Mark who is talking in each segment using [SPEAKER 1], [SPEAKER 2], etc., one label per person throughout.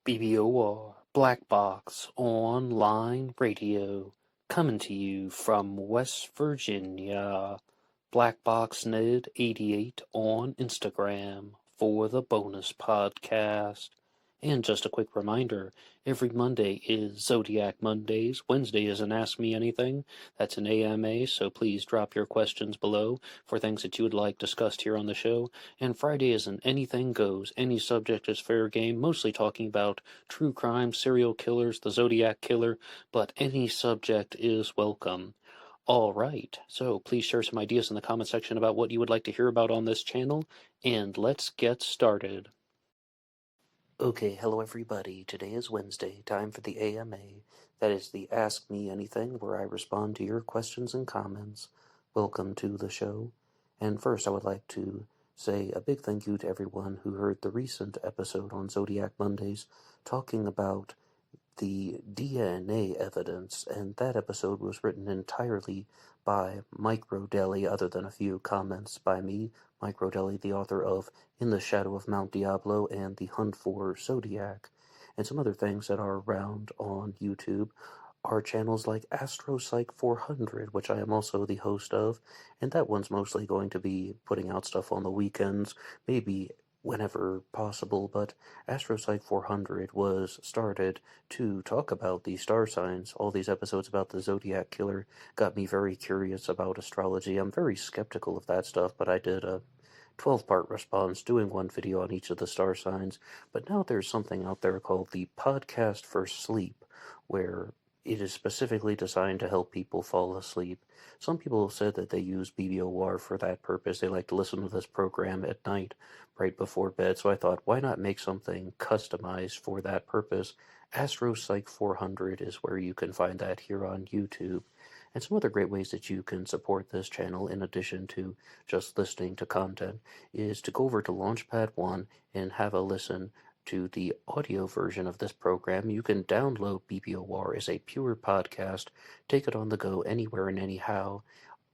[SPEAKER 1] BBOR Black Box Online Radio, coming to you from West Virginia. BlackBoxNed88 on Instagram for the bonus podcast. And just a quick reminder, every Monday is Zodiac Mondays. Wednesday is an Ask Me Anything. That's an AMA, so please drop your questions below for things that you would like discussed here on the show. And Friday is an Anything Goes. Any subject is fair game, mostly talking about true crime, serial killers, the Zodiac Killer, but any subject is welcome. All right, so please share some ideas in the comment section about what you would like to hear about on this channel, and let's get started. Okay, hello everybody. Today is Wednesday, time for the AMA. That is the Ask Me Anything, where I respond to your questions and comments. Welcome to the show. And first, I would like to say a big thank you to everyone who heard the recent episode on Zodiac Mondays talking about the DNA evidence, and that episode was written entirely by Mike Rodelli, other than a few comments by me. Mike Rodelli, the author of In the Shadow of Mount Diablo and The Hunt for Zodiac, and some other things that are around on YouTube are channels like AstroPsych 400, which I am also the host of, and that one's mostly going to be putting out stuff on the weekends, maybe whenever possible, but AstroPsych 400 was started to talk about the star signs. All these episodes about the Zodiac Killer got me very curious about astrology. I'm very skeptical of that stuff, but I did a 12-part response doing one video on each of the star signs. But now there's something out there called the Podcast for Sleep, where it is specifically designed to help people fall asleep. Some people have said that they use BBOR for that purpose. They like to listen to this program at night, right before bed. So I thought, why not make something customized for that purpose? AstroPsych 400 is where you can find that here on YouTube. And some other great ways that you can support this channel, in addition to just listening to content, is to go over to LaunchPad 1 and have a listen to the audio version of this program. You can download BBOR as a pure podcast, take it on the go anywhere and anyhow.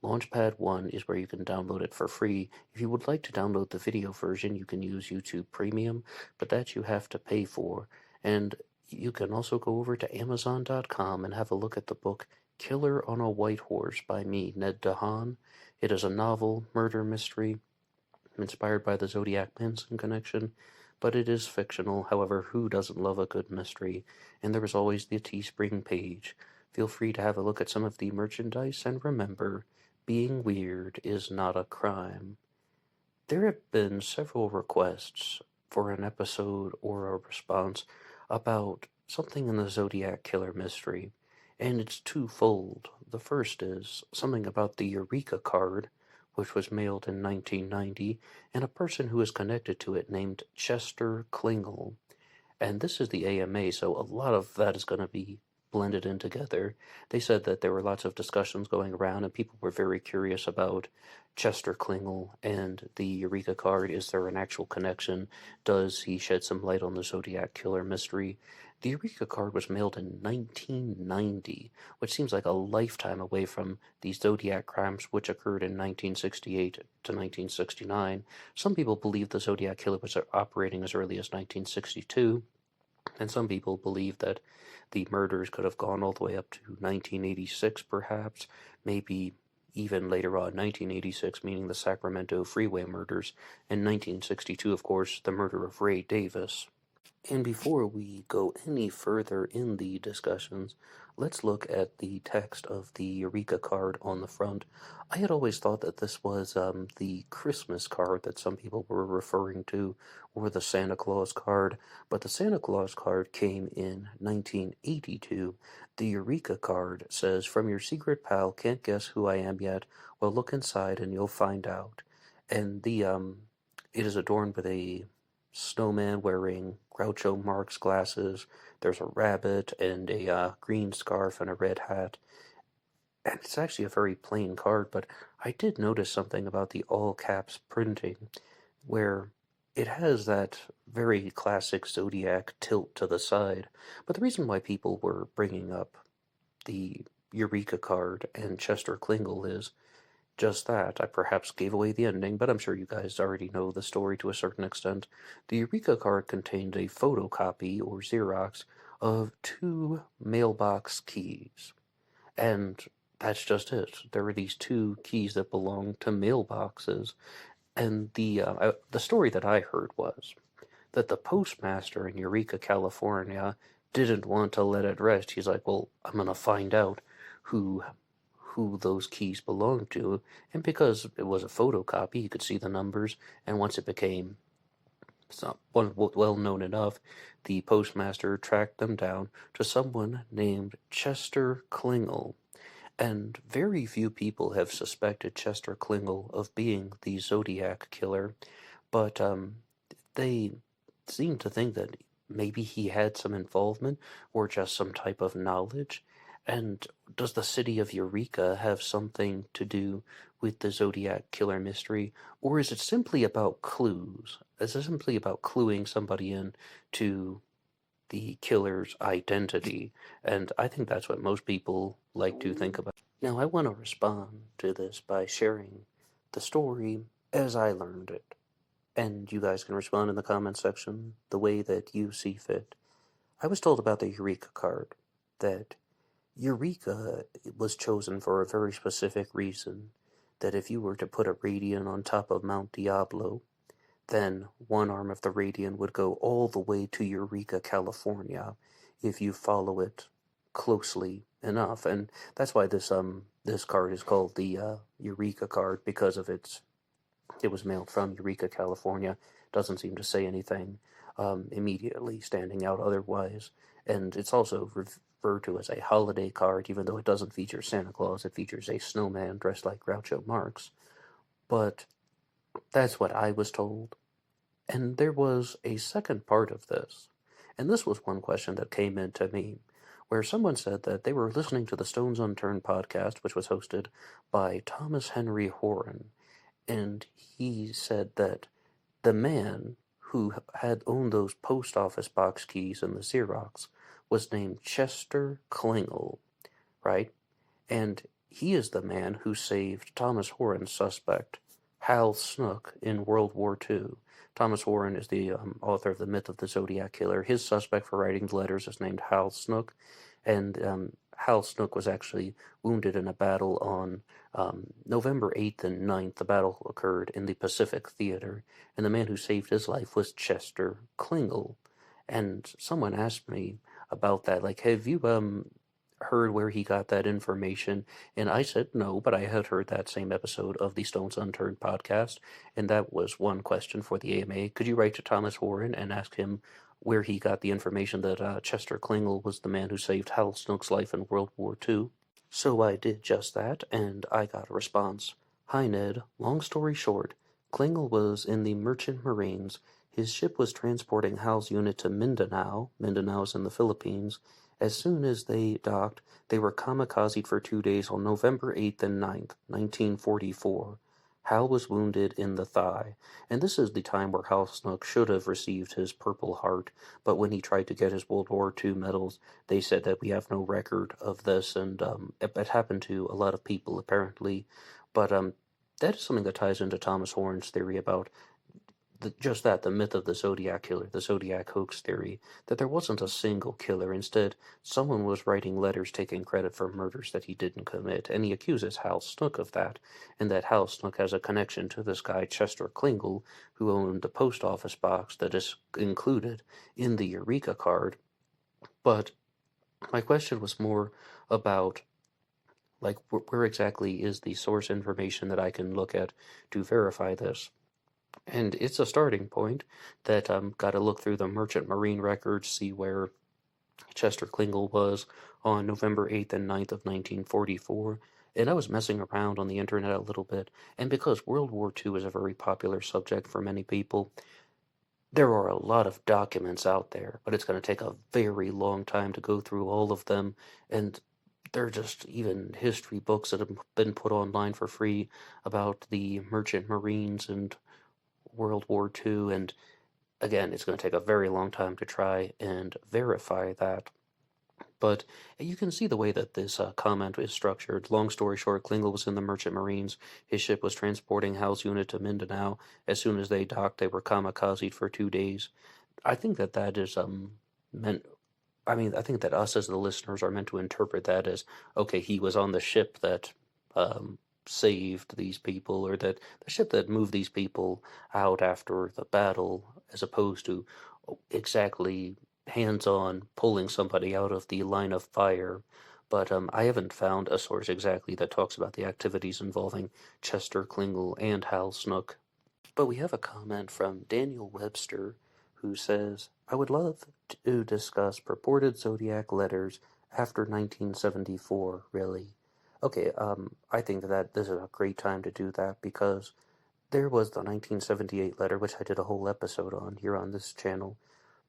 [SPEAKER 1] LaunchPad 1 is where you can download it for free. If you would like to download the video version, you can use YouTube Premium, but that you have to pay for. And you can also go over to Amazon.com and have a look at the book Killer on a White Horse by me, Ned DeHaan. It is a novel, murder mystery, inspired by the Zodiac Manson connection, but it is fictional. However, who doesn't love a good mystery? And there is always the TeeSpring page. Feel free to have a look at some of the merchandise, and remember, being weird is not a crime. There have been several requests for an episode or a response about something in the Zodiac Killer mystery, and it's twofold. The first is something about the Eureka card, which was mailed in 1990, and a person who is connected to it named Chester Klingel. And this is the AMA, so a lot of that is going to be blended in together. They said that there were lots of discussions going around, and people were very curious about Chester Klingel and the Eureka card. Is there an actual connection? Does he shed some light on the Zodiac Killer mystery? The Eureka card was mailed in 1990, which seems like a lifetime away from the Zodiac crimes, which occurred in 1968 to 1969. Some people believe the Zodiac Killer was operating as early as 1962, and some people believe that the murders could have gone all the way up to 1986, perhaps, maybe even later on, 1986, meaning the Sacramento freeway murders, and 1962, of course, the murder of Ray Davis. And before we go any further in the discussions, let's look at the text of the Eureka card on the front. I had always thought that this was the Christmas card that some people were referring to, or the Santa Claus card, but the Santa Claus card came in 1982. The Eureka card says, "From your secret pal, can't guess who I am yet. Well, look inside and you'll find out." And it is adorned with a snowman wearing Groucho Marx glasses. There's a rabbit and a green scarf and a red hat. And it's actually a very plain card, but I did notice something about the all caps printing, where it has that very classic Zodiac tilt to the side. But the reason why people were bringing up the Eureka card and Chester Klingel is just that, I perhaps gave away the ending, but I'm sure you guys already know the story to a certain extent. The Eureka card contained a photocopy, or Xerox, of two mailbox keys. And that's just it. There were these two keys that belonged to mailboxes. And the story that I heard was that the postmaster in Eureka, California, didn't want to let it rest. He's like, well, I'm gonna find out who who those keys belonged to, and because it was a photocopy, you could see the numbers, and once it became well known enough, the postmaster tracked them down to someone named Chester Klingel, and very few people have suspected Chester Klingel of being the Zodiac killer, but they seem to think that maybe he had some involvement or just some type of knowledge. And does the city of Eureka have something to do with the Zodiac killer mystery, or is it simply about clues? Is it simply about cluing somebody in to the killer's identity? And I think that's what most people like to think about. Now, I want to respond to this by sharing the story as I learned it. And you guys can respond in the comment section the way that you see fit. I was told about the Eureka card, that Eureka was chosen for a very specific reason, that if you were to put a radian on top of Mount Diablo, then one arm of the radian would go all the way to Eureka, California, if you follow it closely enough. And that's why this card is called the Eureka card, because of it was mailed from Eureka, California. Doesn't seem to say anything immediately standing out otherwise. And it's also referred to as a holiday card, even though it doesn't feature Santa Claus. It features a snowman dressed like Groucho Marx. But that's what I was told. And there was a second part of this. And this was one question that came in to me, where someone said that they were listening to the Stones Unturned podcast, which was hosted by Thomas Henry Horan. And he said that the man who had owned those post office box keys and the Xerox was named Chester Klingel, right? And he is the man who saved Thomas Horan's suspect, Hal Snook, in World War II. Thomas Horan is the author of The Myth of the Zodiac Killer. His suspect for writing the letters is named Hal Snook, and Hal Snook was actually wounded in a battle on November 8th and 9th. The battle occurred in the Pacific Theater, and the man who saved his life was Chester Klingel. And someone asked me about that, like, have you heard where he got that information? And I said no, but I had heard that same episode of the Stones Unturned podcast, and that was one question for the AMA. Could you write to Thomas Horan and ask him where he got the information that Chester Klingel was the man who saved Hal Snook's life in World War II? So I did just that, and I got a response. Hi Ned, long story short, Klingel was in the Merchant Marines. His ship was transporting Hal's unit to Mindanao. Mindanao's in the Philippines. As soon as they docked, they were kamikazed for 2 days on November 8th and 9th, 1944. Hal was wounded in the thigh, and this is the time where Hal Snook should have received his Purple Heart, but when he tried to get his World War II medals, they said that we have no record of this, and it happened to a lot of people, apparently. But that is something that ties into Thomas Horan's theory about the myth of the Zodiac killer, the Zodiac hoax theory, that there wasn't a single killer. Instead, someone was writing letters taking credit for murders that he didn't commit, and he accuses Hal Snook of that, and that Hal Snook has a connection to this guy, Chester Klingel, who owned the post office box that is included in the Eureka card. But my question was more about, like, where exactly is the source information that I can look at to verify this? And it's a starting point that got to look through the Merchant Marine records, see where Chester Klingel was on November 8th and 9th of 1944. And I was messing around on the internet a little bit, and because World War II is a very popular subject for many people, there are a lot of documents out there, but it's going to take a very long time to go through all of them, and there are just even history books that have been put online for free about the Merchant Marines and World War II, and again, it's going to take a very long time to try and verify that. But you can see the way that this comment is structured. Long story short, Klingel was in the Merchant Marines. His ship was transporting Hal's unit to Mindanao. As soon as they docked, they were kamikazed for 2 days. I think that that is meant. I mean, I think that us as the listeners are meant to interpret that as, okay, he was on the ship that saved these people, or that the ship that moved these people out after the battle, as opposed to exactly hands-on pulling somebody out of the line of fire. But I haven't found a source exactly that talks about the activities involving Chester Klingel and Hal Snook. But we have a comment from Daniel Webster, who says, I would love to discuss purported Zodiac letters after 1974, really. Okay, I think that this is a great time to do that, because there was the 1978 letter, which I did a whole episode on here on this channel.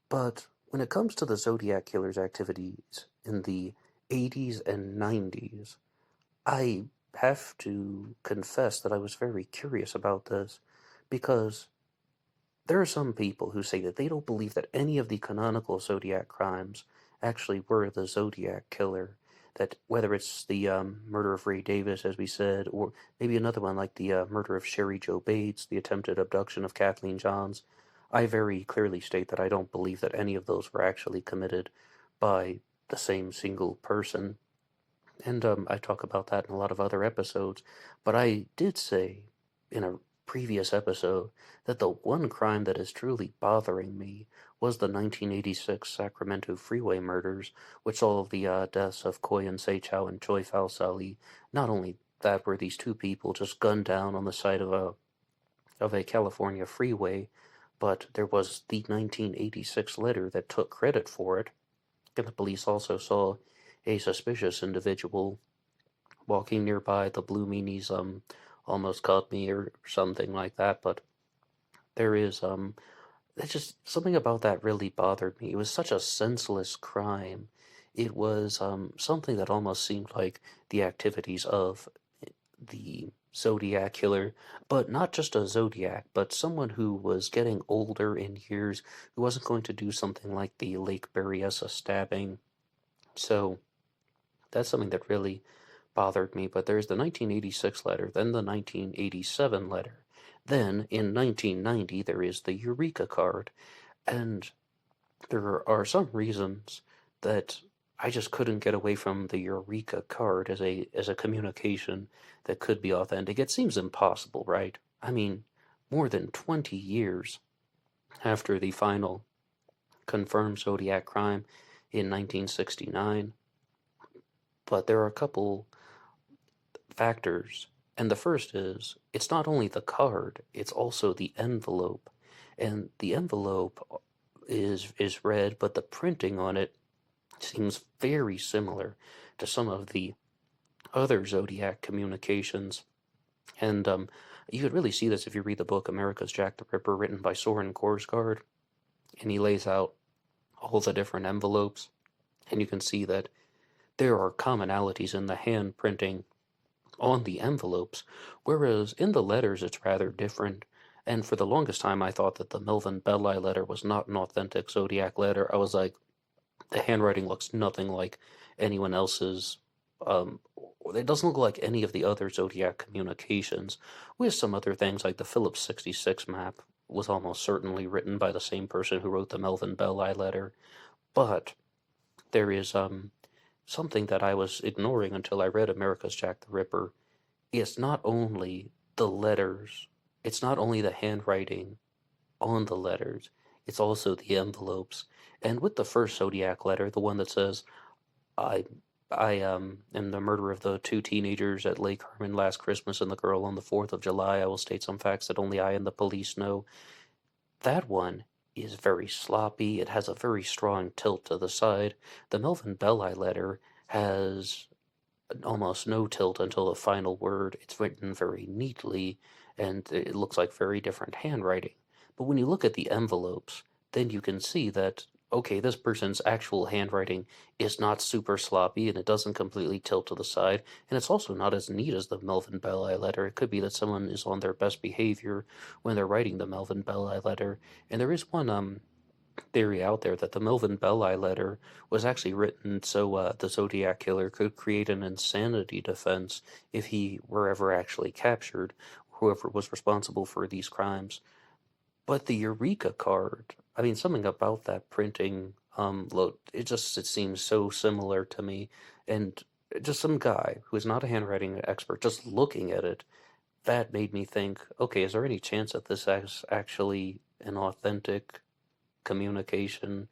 [SPEAKER 1] But when it comes to the Zodiac Killer's activities in the 80s and 90s, I have to confess that I was very curious about this, because there are some people who say that they don't believe that any of the canonical Zodiac crimes actually were the Zodiac Killer. That whether it's the murder of Ray Davis, as we said, or maybe another one like the murder of Sherry Jo Bates, the attempted abduction of Kathleen Johns, I very clearly state that I don't believe that any of those were actually committed by the same single person. And I talk about that in a lot of other episodes. But I did say in a previous episode that the one crime that is truly bothering me was the 1986 Sacramento freeway murders, which saw the deaths of Koyan Seichao and Choi Fao Sali. Not only that were these two people just gunned down on the side of a California freeway, but there was the 1986 letter that took credit for it. And the police also saw a suspicious individual walking nearby. The Blue Meanies almost caught me or something like that, but there is it's just something about that really bothered me. It was such a senseless crime. It was something that almost seemed like the activities of the Zodiac Killer, but not just a Zodiac, but someone who was getting older in years, who wasn't going to do something like the Lake Berryessa stabbing. So that's something that really bothered me. But there's the 1986 letter, then the 1987 letter. Then, in 1990, there is the Eureka card. And there are some reasons that I just couldn't get away from the Eureka card as a communication that could be authentic. It seems impossible, right? I mean, more than 20 years after the final confirmed Zodiac crime in 1969. But there are a couple factors, and the first is it's not only the card, it's also the envelope. And the envelope is red, but the printing on it seems very similar to some of the other Zodiac communications. And you could really see this if you read the book America's Jack the Ripper, written by Soren Korsgaard, and he lays out all the different envelopes, and you can see that there are commonalities in the hand printing on the envelopes, whereas in the letters it's rather different. And for the longest time I thought that the Melvin Belli letter was not an authentic Zodiac letter. I was like, the handwriting looks nothing like anyone else's. It doesn't look like any of the other Zodiac communications, with some other things like the Phillips 66 map was almost certainly written by the same person who wrote the Melvin Belli letter. But there is something that I was ignoring until I read America's Jack the Ripper. It's not only the letters, it's not only the handwriting on the letters, it's also the envelopes. And with the first Zodiac letter, the one that says, I am the murderer of the two teenagers at Lake Herman last Christmas and the girl on the 4th of July. I will state some facts that only I and the police know. That one is very sloppy. It has a very strong tilt to the side. The Melvin Belli letter has almost no tilt until the final word. It's written very neatly, and it looks like very different handwriting. But when you look at the envelopes, then you can see that, okay, this person's actual handwriting is not super sloppy, and it doesn't completely tilt to the side, and it's also not as neat as the Melvin Belli letter. It could be that someone is on their best behavior when they're writing the Melvin Belli letter. And there is one theory out there that the Melvin Belli letter was actually written so the Zodiac killer could create an insanity defense if he were ever actually captured, whoever was responsible for these crimes. But the Eureka card, I mean, something about that printing, look, it seems so similar to me, and just some guy who is not a handwriting expert, just looking at it, that made me think, okay, is there any chance that this is actually an authentic communication?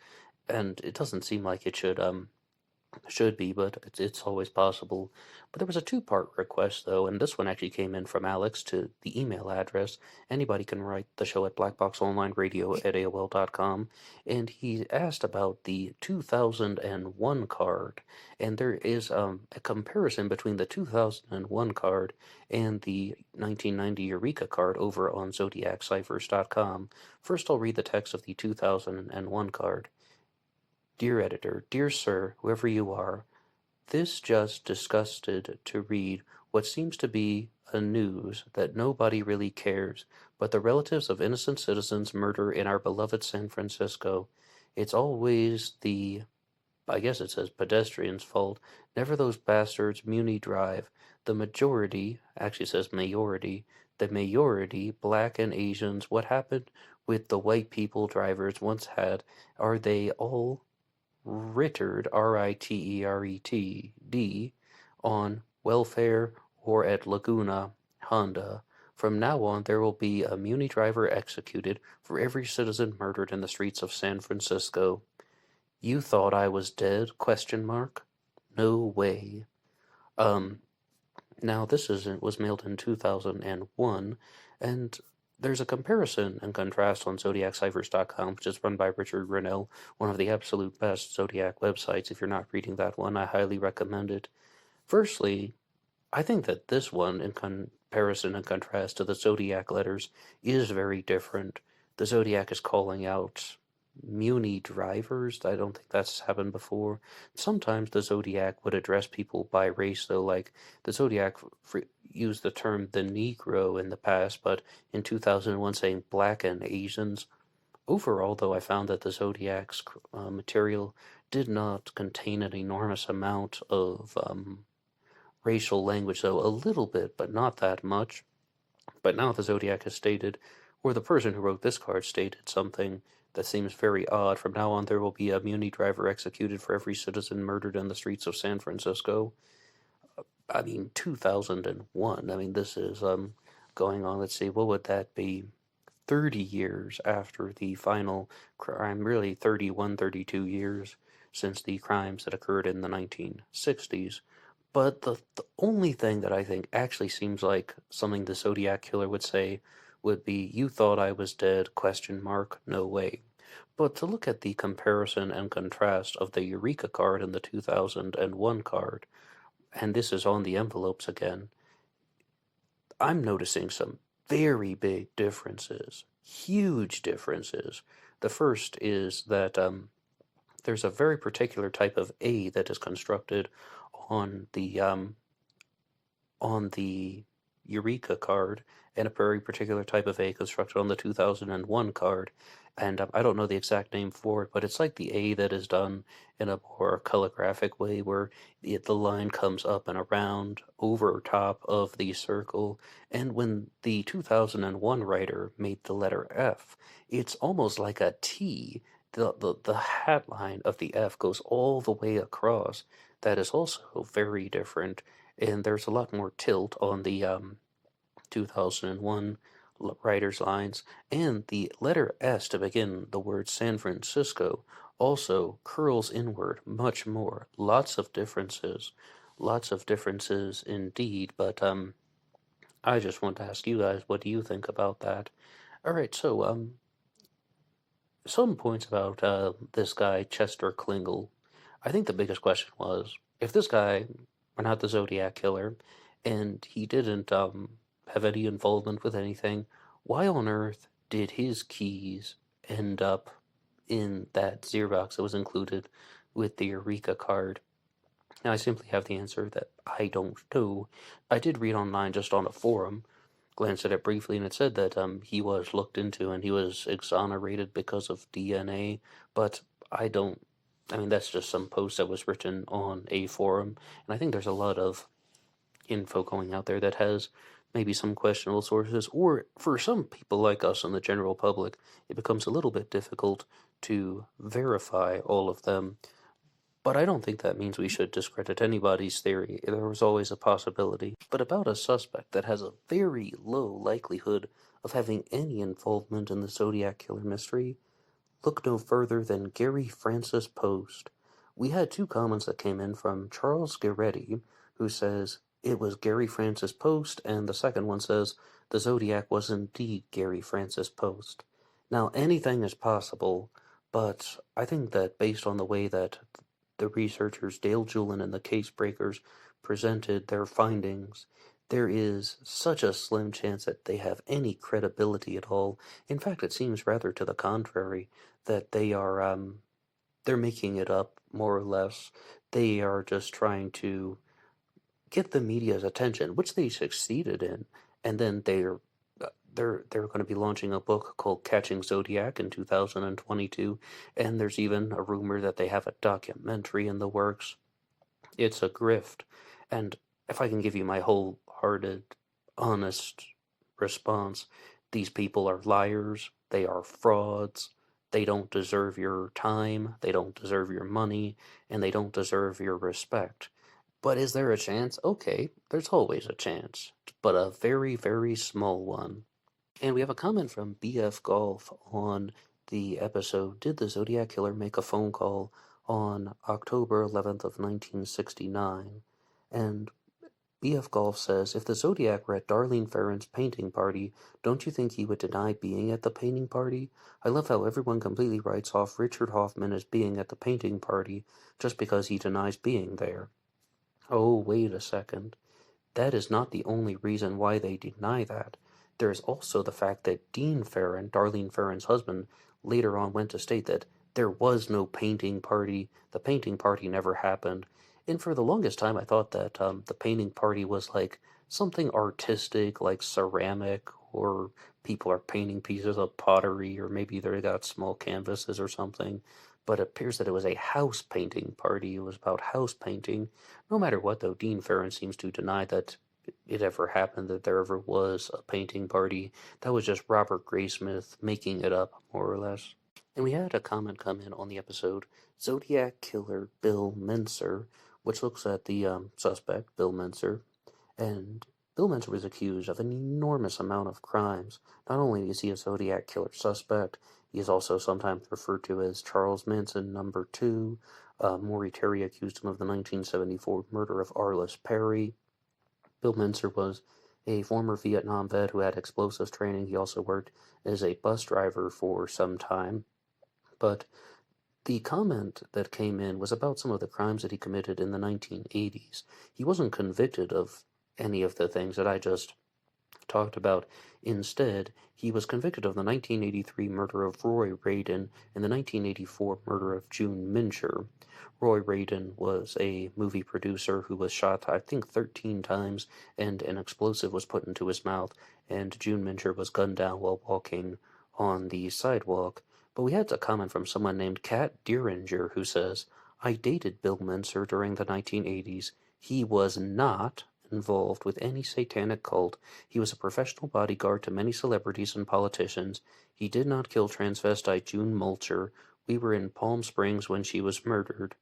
[SPEAKER 1] And it doesn't seem like it should be, but it's always possible. But there was a two-part request, though, and this one actually came in from Alex to the email address. Anybody can write the show at BlackBoxOnlineRadio at AOL.com, and he asked about the 2001 card, and there is a comparison between the 2001 card and the 1990 Eureka card over on ZodiacCiphers.com. First, I'll read the text of the 2001 card. Dear Editor, dear Sir, whoever you are, this just disgusted to read what seems to be a news that nobody really cares, but the relatives of innocent citizens murder in our beloved San Francisco. It's always I guess it says pedestrians' fault, never those bastards Muni Drive. The majority, actually says mayority, the mayority, black and Asians, what happened with the white people drivers once had, are they all Rittered, Rittered, on welfare or at Laguna, Honda. From now on, there will be a Muni driver executed for every citizen murdered in the streets of San Francisco. You thought I was dead? Question mark. No way. Now this was mailed in 2001, and there's a comparison and contrast on ZodiacCiphers.com, which is run by Richard Grinnell, one of the absolute best Zodiac websites. If you're not reading that one, I highly recommend it. Firstly, I think that this one, in comparison and contrast to the Zodiac letters, is very different. The Zodiac is calling out Muni drivers. I don't think that's happened before. Sometimes the Zodiac would address people by race, though, like the Zodiac used the term the Negro in the past, but in 2001 saying black and Asians. Overall, though, I found that the Zodiac's material did not contain an enormous amount of racial language, though a little bit, but not that much. But now the Zodiac has stated, or the person who wrote this card stated something that seems very odd. From now on, there will be a Muni driver executed for every citizen murdered in the streets of San Francisco. I mean, 2001. I mean, this is going on. Let's see, what would that be? 30 years after the final crime, really 31, 32 years since the crimes that occurred in the 1960s. But the only thing that I think actually seems like something the Zodiac Killer would say would be, you thought I was dead, question mark, no way. But to look at the comparison and contrast of the Eureka card and the 2001 card, and this is on the envelopes again, I'm noticing some very big differences, huge differences. The first is that there's a very particular type of A that is constructed on the Eureka card, and a very particular type of A constructed on the 2001 card. And I don't know the exact name for it, but it's like the A that is done in a more calligraphic way, where the line comes up and around over top of the circle. And when the 2001 writer made the letter F, it's almost like a T. The hat line of the F goes all the way across. That is also very different, and there's a lot more tilt on the 2001 writer's lines, and the letter S to begin the word San Francisco also curls inward much more. Lots of differences indeed, but I just want to ask you guys, what do you think about that? All right, so some points about this guy Chester Klingel. I think the biggest question was, if this guy were not the Zodiac Killer, and he didn't have any involvement with anything, why on earth did his keys end up in that Xerox that was included with the Eureka card? Now, I simply have the answer that I don't know. I did read online, just on a forum, glanced at it briefly, and it said that he was looked into and he was exonerated because of DNA, but I don't. I mean, that's just some post that was written on a forum, and I think there's a lot of info going out there that has maybe some questionable sources, or for some people like us and the general public, it becomes a little bit difficult to verify all of them. But I don't think that means we should discredit anybody's theory. There was always a possibility. But about a suspect that has a very low likelihood of having any involvement in the Zodiac killer mystery, look no further than Gary Francis Post. We had two comments that came in from Charles Garetti, who says, it was Gary Francis Post, and the second one says, the Zodiac was indeed Gary Francis Post. Now, anything is possible, but I think that based on the way that the researchers Dale Julin and the Case Breakers presented their findings, there is such a slim chance that they have any credibility at all. In fact, it seems rather to the contrary, that they're making it up, more or less. They are just trying to get the media's attention, which they succeeded in, and then they're going to be launching a book called Catching Zodiac in 2022, and there's even a rumor that they have a documentary in the works. It's a grift, and if I can give you my wholehearted, honest response, these people are liars, they are frauds, they don't deserve your time, they don't deserve your money, and they don't deserve your respect. But is there a chance? Okay, there's always a chance, but a very, very small one. And we have a comment from BF Golf on the episode, Did the Zodiac Killer Make a Phone Call on October 11th of 1969? And BF Golf says, if the Zodiac were at Darlene Ferrin's painting party, don't you think he would deny being at the painting party? I love how everyone completely writes off Richard Hoffman as being at the painting party just because he denies being there. Oh, wait a second. That is not the only reason why they deny that. There is also the fact that Dean Ferrin, Darlene Ferrin's husband, later on went to state that there was no painting party, the painting party never happened, and for the longest time I thought that the painting party was like something artistic, like ceramic, or people are painting pieces of pottery, or maybe they got small canvases or something, but it appears that it was a house painting party. It was about house painting. No matter what, though, Dean Ferrin seems to deny that it ever happened, that there ever was a painting party. That was just Robert Graysmith making it up, more or less. And we had a comment come in on the episode, Zodiac Killer Bill Menser, which looks at the suspect, Bill Menser, and Bill Menser was accused of an enormous amount of crimes. Not only is he a Zodiac Killer suspect, he is also sometimes referred to as Charles Manson number 2. Maury Terry accused him of the 1974 murder of Arliss Perry. Bill Menser was a former Vietnam vet who had explosives training. He also worked as a bus driver for some time. But the comment that came in was about some of the crimes that he committed in the 1980s. He wasn't convicted of any of the things that I just talked about. Instead, he was convicted of the 1983 murder of Roy Radin and the 1984 murder of June Mincher. Roy Radin was a movie producer who was shot, I think, 13 times, and an explosive was put into his mouth, and June Mincher was gunned down while walking on the sidewalk. But we had a comment from someone named Kat Deeringer who says, I dated Bill Menser during the 1980s. He was not involved with any satanic cult. He was a professional bodyguard to many celebrities and politicians. He did not kill transvestite June Mulcher. We were in Palm Springs when she was murdered.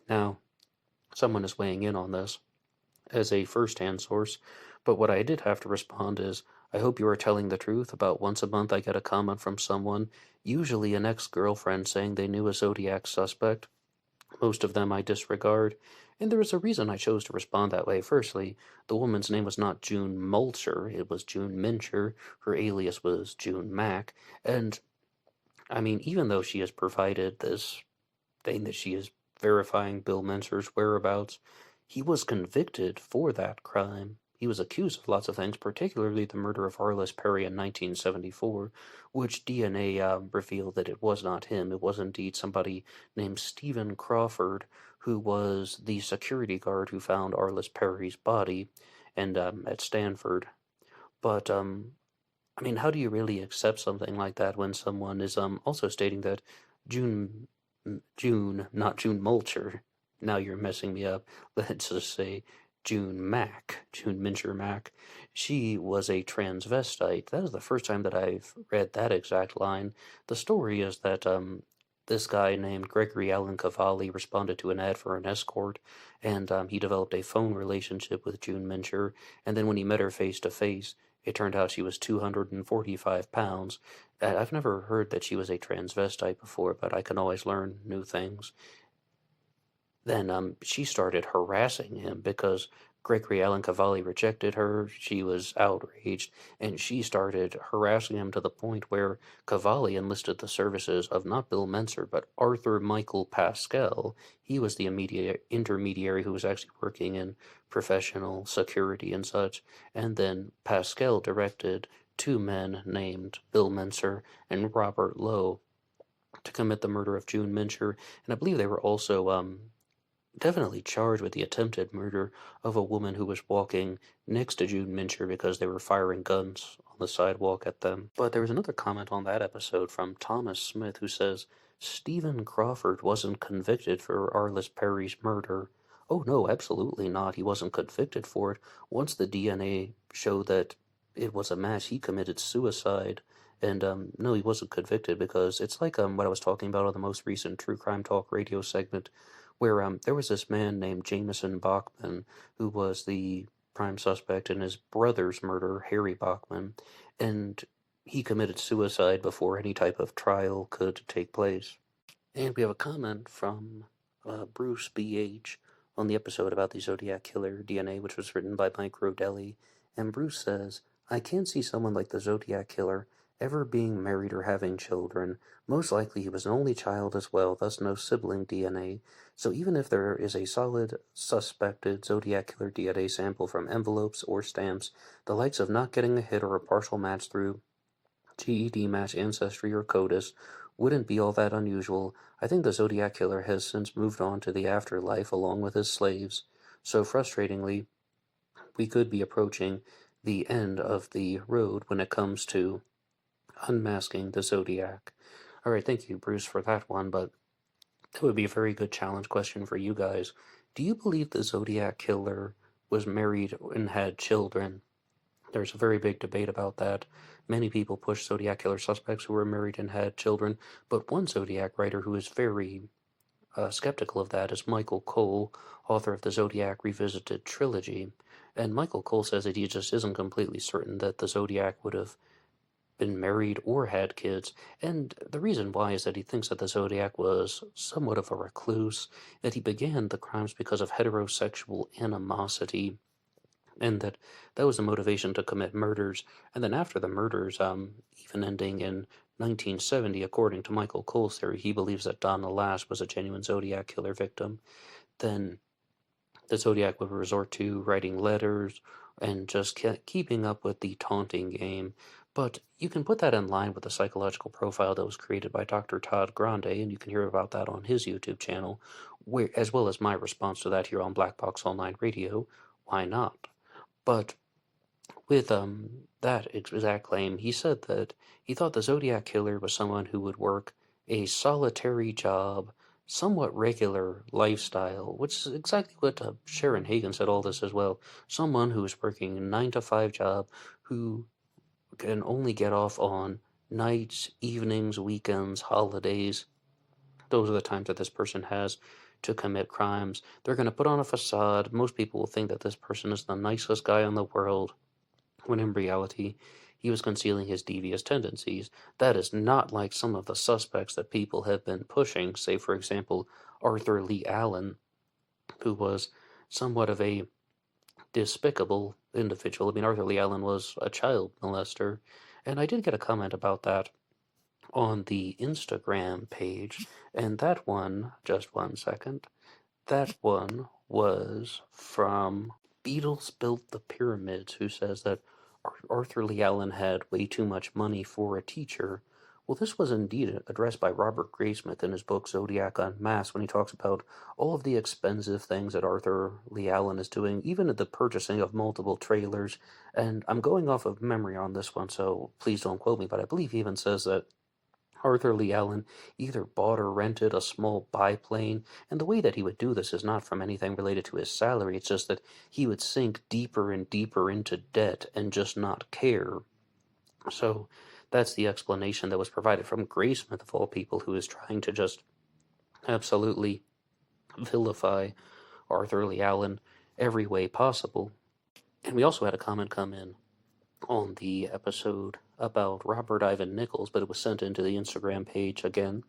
[SPEAKER 1] Now, someone is weighing in on this as a first-hand source, but what I did have to respond is, I hope you are telling the truth. About once a month I get a comment from someone, usually an ex-girlfriend, saying they knew a Zodiac suspect. Most of them I disregard, and there is a reason I chose to respond that way. Firstly, the woman's name was not June Mulcher, it was June Mincher. Her alias was June Mack, and, I mean, even though she has provided this thing that she is verifying Bill Menser's whereabouts, he was convicted for that crime. He was accused of lots of things, particularly the murder of Arliss Perry in 1974, which DNA revealed that it was not him. It was indeed somebody named Stephen Crawford, who was the security guard who found Arliss Perry's body and at Stanford. But I mean, how do you really accept something like that when someone is also stating that June not June Mulcher. Now you're messing me up. Let's just say June Mincher Mack. She was a transvestite. That is the first time that I've read that exact line. The story is that this guy named Gregory Allen Cavalli responded to an ad for an escort, and he developed a phone relationship with June Mincher. And then when he met her face to face, it turned out she was 245 pounds. I've never heard that she was a transvestite before, but I can always learn new things. Then she started harassing him because Gregory Allen Cavalli rejected her. She was outraged, and she started harassing him to the point where Cavalli enlisted the services of not Bill Menser, but Arthur Michael Pascal. He was the intermediary who was actually working in professional security and such. And then Pascal directed two men named Bill Menser and Robert Lowe to commit the murder of June Mincher. And I believe they were also definitely charged with the attempted murder of a woman who was walking next to June Mincher because they were firing guns on the sidewalk at them. But there was another comment on that episode from Thomas Smith who says, Stephen Crawford wasn't convicted for Arliss Perry's murder. Oh no, absolutely not. He wasn't convicted for it. Once the DNA showed that it was a match, he committed suicide. And no, he wasn't convicted because it's like what I was talking about on the most recent True Crime Talk radio segment, where there was this man named Jameson Bachman who was the prime suspect in his brother's murder, Harry Bachman, and he committed suicide before any type of trial could take place. And we have a comment from Bruce B.H. on the episode about the Zodiac Killer DNA, which was written by Mike Rodelli, and Bruce says, I can't see someone like the Zodiac Killer ever being married or having children. Most likely he was an only child as well, thus no sibling DNA. So even if there is a solid suspected Zodiac Killer DNA sample from envelopes or stamps, the likes of not getting a hit or a partial match through GED match Ancestry or CODIS wouldn't be all that unusual. I think the Zodiac Killer has since moved on to the afterlife along with his slaves. So frustratingly, we could be approaching the end of the road when it comes to unmasking the Zodiac. Alright, thank you, Bruce, for that one, but that would be a very good challenge question for you guys. Do you believe the Zodiac Killer was married and had children? There's a very big debate about that. Many people push Zodiac Killer suspects who were married and had children, but one Zodiac writer who is very skeptical of that is Michael Cole, author of the Zodiac Revisited trilogy. And Michael Cole says that he just isn't completely certain that the Zodiac would have been married or had kids, and the reason why is that he thinks that the Zodiac was somewhat of a recluse, that he began the crimes because of heterosexual animosity, and that was the motivation to commit murders. And then after the murders, even ending in 1970, according to Michael Cole's theory, he believes that Donna Lass was a genuine Zodiac Killer victim. Then the Zodiac would resort to writing letters and just keeping up with the taunting game. But you can put that in line with the psychological profile that was created by Dr. Todd Grande, and you can hear about that on his YouTube channel, as well as my response to that here on Black Box Online Radio. Why not? But with that exact claim, he said that he thought the Zodiac Killer was someone who would work a solitary job, somewhat regular lifestyle, which is exactly what Sharon Hagen said all this as well. Someone who is working a 9-to-5 job, who can only get off on nights, evenings, weekends, holidays. Those are the times that this person has to commit crimes. They're going to put on a facade. Most people will think that this person is the nicest guy in the world, when in reality, he was concealing his devious tendencies. That is not like some of the suspects that people have been pushing, say, for example, Arthur Lee Allen, who was somewhat of a despicable individual. I mean, Arthur Lee Allen was a child molester, and I did get a comment about that on the Instagram page, and that one, just one second, that one was from Beatles Built the Pyramids, who says that Arthur Lee Allen had way too much money for a teacher, Well, this was indeed addressed by Robert Graysmith in his book Zodiac Unmasked when he talks about all of the expensive things that Arthur Lee Allen is doing, even at the purchasing of multiple trailers. And I'm going off of memory on this one, so please don't quote me, but I believe he even says that Arthur Lee Allen either bought or rented a small biplane, and the way that he would do this is not from anything related to his salary, it's just that he would sink deeper and deeper into debt and just not care. So that's the explanation that was provided from Graysmith, of all people, who is trying to just absolutely vilify Arthur Lee Allen every way possible. And we also had a comment come in on the episode about Robert Ivan Nichols, but it was sent into the Instagram page again,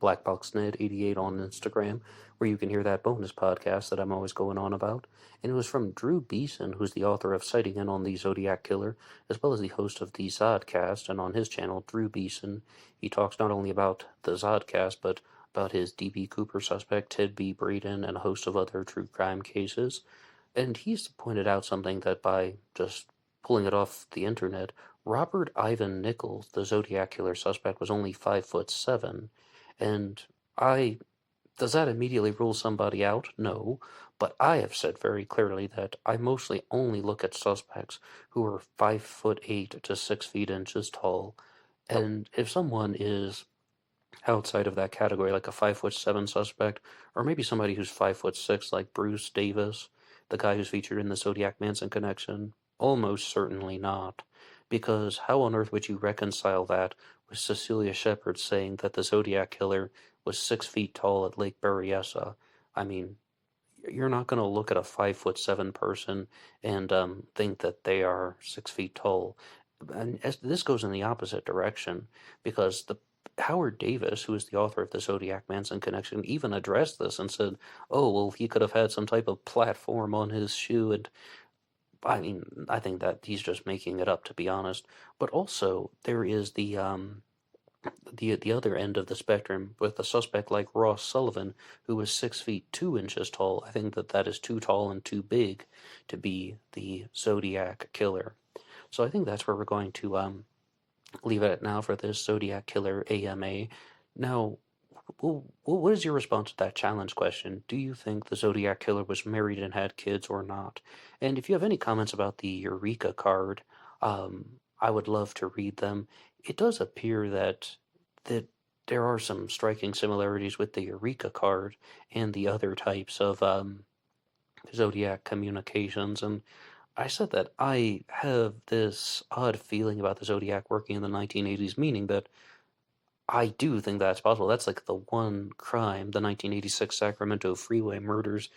[SPEAKER 1] BlackBoxNet88 on Instagram, where you can hear that bonus podcast that I'm always going on about. And it was from Drew Beeson, who's the author of Sighting In on the Zodiac Killer, as well as the host of the Zodcast. And on his channel, Drew Beeson, he talks not only about the Zodcast, but about his D.B. Cooper suspect, Ted B. Braden, and a host of other true crime cases. And he's pointed out something that by just pulling it off the internet, Robert Ivan Nichols, the Zodiac Killer suspect, was only 5'7", and does that immediately rule somebody out? No, but I have said very clearly that I mostly only look at suspects who are 5'8" to 6 feet inches tall, and if someone is outside of that category, like a 5'7" suspect, or maybe somebody who's 5'6", like Bruce Davis, the guy who's featured in the Zodiac Manson connection, almost certainly not, because how on earth would you reconcile that with Cecilia Shepard saying that the Zodiac Killer was 6 feet tall at Lake Berryessa? I mean, you're not going to look at a 5'7" person and think that they are 6 feet tall. And this goes in the opposite direction, because the Howard Davis, who is the author of the Zodiac Manson connection, even addressed this and said, "Oh, well, he could have had some type of platform on his shoe," and I mean, I think that he's just making it up, to be honest. But also, there is the other end of the spectrum with a suspect like Ross Sullivan, who was 6 feet 2 inches tall. I think that that is too tall and too big to be the Zodiac Killer. So I think that's where we're going to leave it at now for this Zodiac Killer AMA. Now, what is your response to that challenge question? Do you think the Zodiac Killer was married and had kids or not? And if you have any comments about the Eureka card, I would love to read them. It does appear that there are some striking similarities with the Eureka card and the other types of Zodiac communications, and I said that I have this odd feeling about the Zodiac working in the 1980s, meaning that I do think that's possible. That's like the one crime, the 1986 Sacramento freeway murders.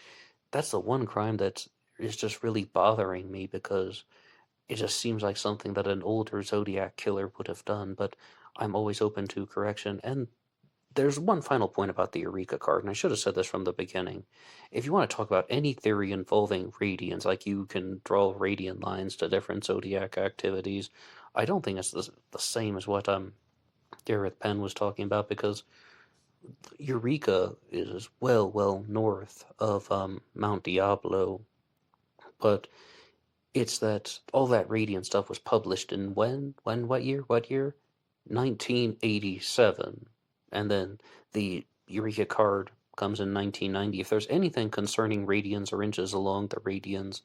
[SPEAKER 1] That's the one crime that is just really bothering me, because it just seems like something that an older Zodiac killer would have done, but I'm always open to correction. And there's one final point about the Eureka card, and I should have said this from the beginning. If you want to talk about any theory involving radians, like you can draw radian lines to different Zodiac activities, I don't think it's the same as what Gareth Penn was talking about, because Eureka is well north of Mount Diablo, but it's that all that radiant stuff was published in what year? 1987, and then the Eureka card comes in 1990. If there's anything concerning radians or inches along the radians,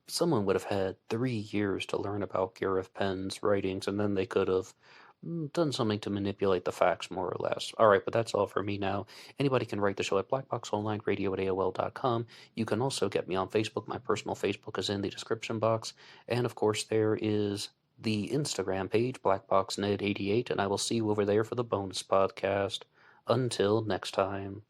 [SPEAKER 1] someone would have had 3 years to learn about Gareth Penn's writings, and then they could have done something to manipulate the facts, more or less. All right, but that's all for me now. Anybody can write the show at BlackBoxOnlineRadio@AOL.com. You can also get me on Facebook. My personal Facebook is in the description box. And, of course, there is the Instagram page, BlackBoxNet88, and I will see you over there for the bonus podcast. Until next time.